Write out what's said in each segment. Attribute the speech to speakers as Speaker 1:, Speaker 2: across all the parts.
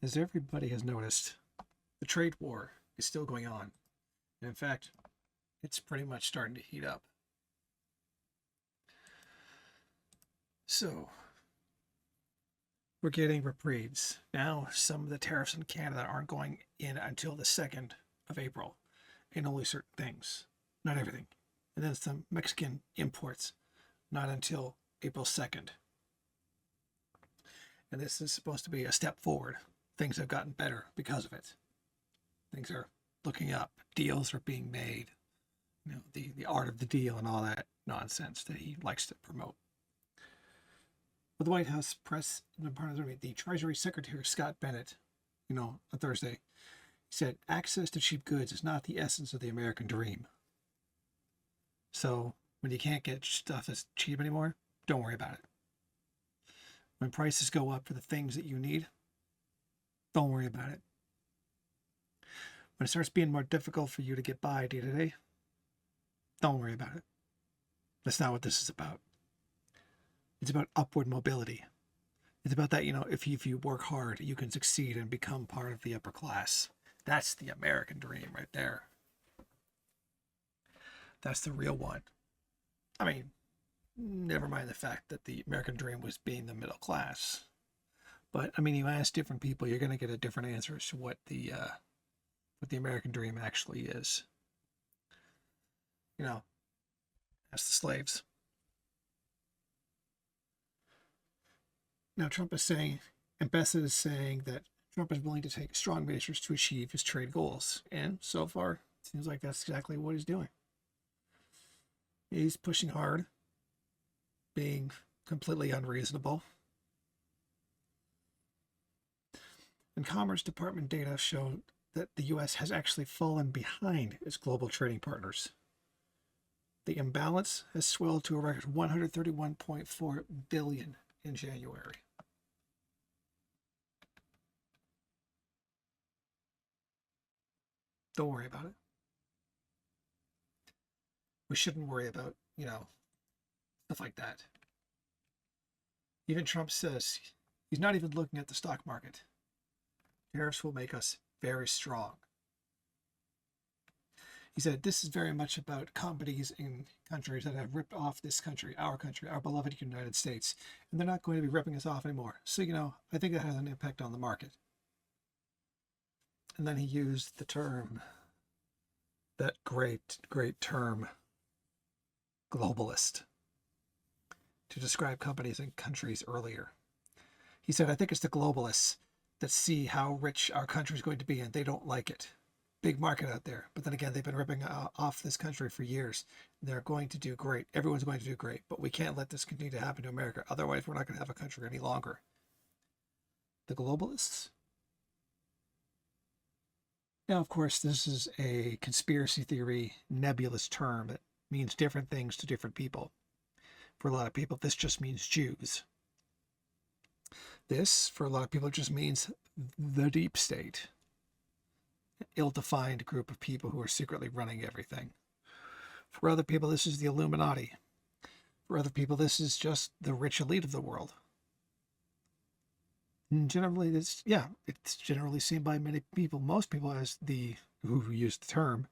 Speaker 1: as everybody has noticed, the trade war is still going on. And in fact, it's pretty much starting to heat up. So, we're getting reprieves. Now, some of the tariffs in Canada aren't going in until the 2nd of April, and only certain things, not everything. And then some Mexican imports, not until April 2nd. And this is supposed to be a step forward. Things have gotten better because of it. Things are looking up. Deals are being made. You know, the art of the deal and all that nonsense that he likes to promote. But the White House press, the Treasury Secretary Scott Bennett, on Thursday, he said, access to cheap goods is not the essence of the American dream. So when you can't get stuff that's cheap anymore, don't worry about it. When prices go up for the things that you need, don't worry about it. When it starts being more difficult for you to get by day to day, don't worry about it. That's not what this is about. It's about upward mobility. It's about that, if you work hard, you can succeed and become part of the upper class. That's the American dream right there. That's the real one. I mean, never mind the fact that the American dream was being the middle class. But, you ask different people, you're going to get a different answer as to what the American dream actually is. Ask the slaves. Now, Trump is saying, and Bassett is saying that Trump is willing to take strong measures to achieve his trade goals. And so far, it seems like that's exactly what he's doing. He's pushing hard, being completely unreasonable. And Commerce Department data showed that the U.S. has actually fallen behind its global trading partners. The imbalance has swelled to a record $131.4 billion in January. Don't worry about it. We shouldn't worry about, stuff like that. Even Trump says he's not even looking at the stock market. Tariffs will make us very strong. He said, this is very much about companies in countries that have ripped off this country, our beloved United States, and they're not going to be ripping us off anymore. So, I think that has an impact on the market. And then he used the term, that great term, globalist, to describe companies and countries earlier. He said, I think it's the globalists that see how rich our country is going to be and they don't like it. Big market out there. But then again, they've been ripping off this country for years. They're going to do great. Everyone's going to do great. But we can't let this continue to happen to America. Otherwise, we're not going to have a country any longer. The globalists? Now, of course, this is a conspiracy theory, nebulous term that means different things to different people. For a lot of people, this just means Jews. This, for a lot of people, just means the deep state. Ill-defined group of people who are secretly running everything. For other people, this is the Illuminati. For other people, this is just the rich elite of the world. And generally, it's generally seen by many people, most people, as who use the term,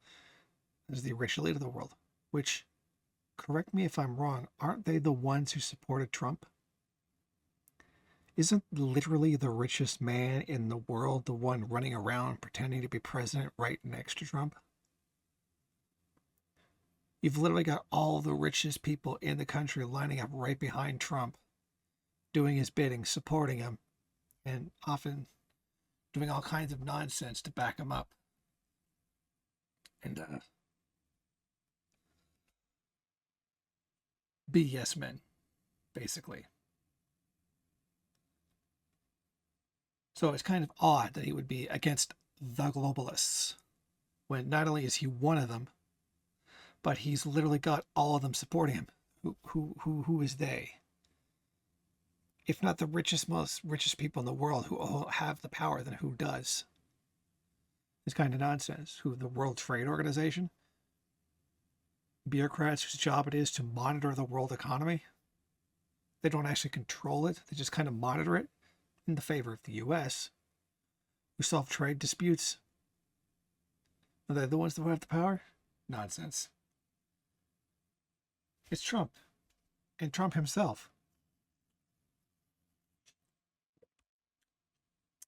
Speaker 1: as the rich elite of the world. Which, correct me if I'm wrong, aren't they the ones who supported Trump? Isn't literally the richest man in the world the one running around pretending to be president right next to Trump? You've literally got all the richest people in the country lining up right behind Trump, doing his bidding, supporting him, and often doing all kinds of nonsense to back him up. And be yes men, basically. So it's kind of odd that he would be against the globalists when not only is he one of them, but he's literally got all of them supporting him. Who is they? If not the richest people in the world who have the power, then who does? It's kind of nonsense. Who, the World Trade Organization? Bureaucrats whose job it is to monitor the world economy? They don't actually control it. They just kind of monitor it in the favor of the U.S. who solve trade disputes? Are they the ones that have the power? Nonsense. It's Trump. And Trump himself.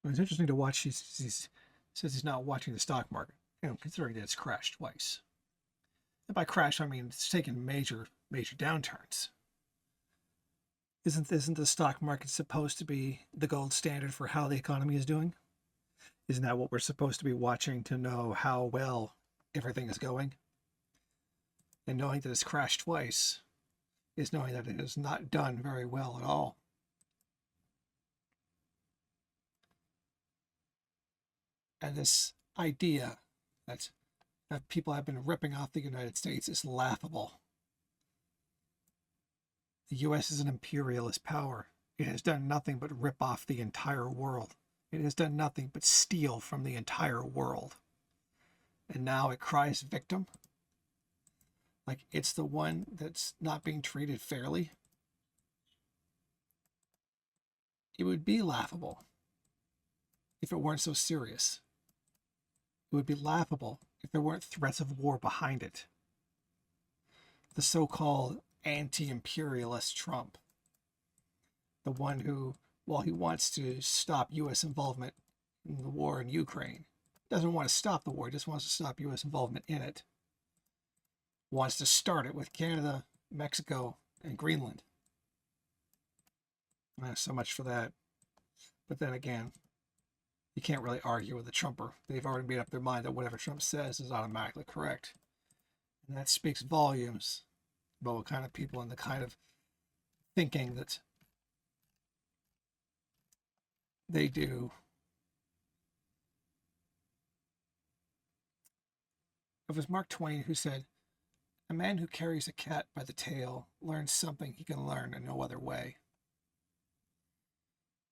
Speaker 1: It's interesting to watch. He says he's not watching the stock market, considering that it's crashed twice. And by crash, I mean it's taken major downturns. Isn't the stock market supposed to be the gold standard for how the economy is doing? Isn't that what we're supposed to be watching to know how well everything is going? And knowing that it's crashed twice is knowing that it has not done very well at all. And this idea that people have been ripping off the United States is laughable. The U.S. is an imperialist power. It has done nothing but rip off the entire world. It has done nothing but steal from the entire world. And now it cries victim? Like it's the one that's not being treated fairly? It would be laughable if it weren't so serious. It would be laughable if there weren't threats of war behind it. The so-called anti-imperialist Trump, the one who, while he wants to stop U.S. involvement in the war in Ukraine, doesn't want to stop the war, he just wants to stop U.S. involvement in it, wants to start it with Canada, Mexico, and Greenland. So much for that. But then again, you can't really argue with a Trumper. They've already made up their mind that whatever Trump says is automatically correct. And that speaks volumes about what kind of people and the kind of thinking that they do. It was Mark Twain who said, "A man who carries a cat by the tail learns something he can learn in no other way."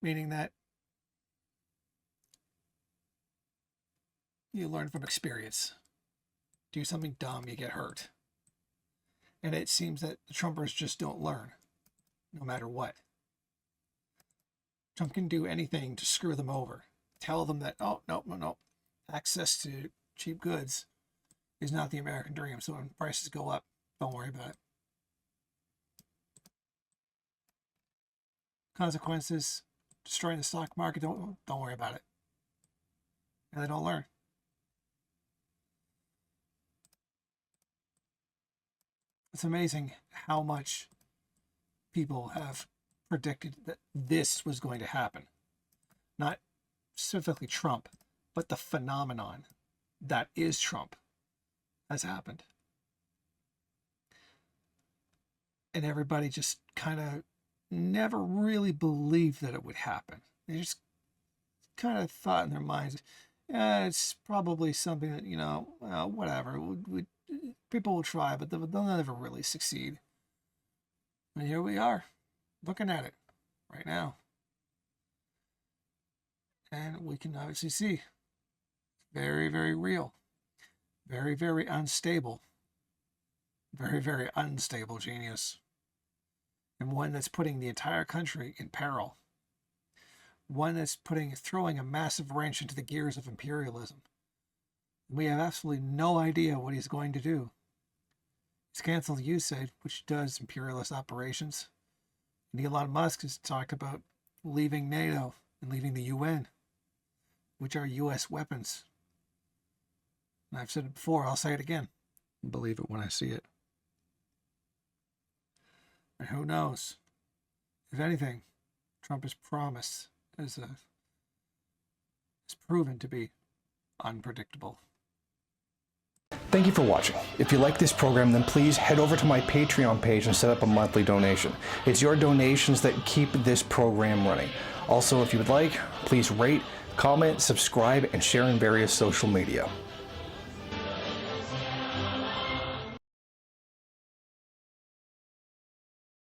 Speaker 1: Meaning that you learn from experience. Do something dumb, you get hurt. And it seems that the Trumpers just don't learn, no matter what. Trump can do anything to screw them over. Tell them that, oh, no. Access to cheap goods is not the American dream. So when prices go up, don't worry about it. Consequences, destroying the stock market, don't worry about it. And they don't learn. It's amazing how much people have predicted that this was going to happen. Not specifically Trump, but the phenomenon that is Trump has happened. And everybody just kind of never really believed that it would happen. They just kind of thought in their minds, it's probably something that, whatever, people will try, but they'll never really succeed. And here we are, looking at it right now. And we can obviously see very, very real, very, very unstable, very, very unstable genius. And one that's putting the entire country in peril. One that's throwing a massive wrench into the gears of imperialism. We have absolutely no idea what he's going to do. He's canceled USAID, which does imperialist operations. And Elon Musk has talked about leaving NATO and leaving the UN, which are U.S. weapons. And I've said it before, I'll say it again. Believe it when I see it. And who knows? If anything, Trump's promise is proven to be unpredictable.
Speaker 2: Thank you for watching. If you like this program, then please head over to my Patreon page and set up a monthly donation. It's your donations that keep this program running. Also, if you would like, please rate, comment, subscribe, and share in various social media.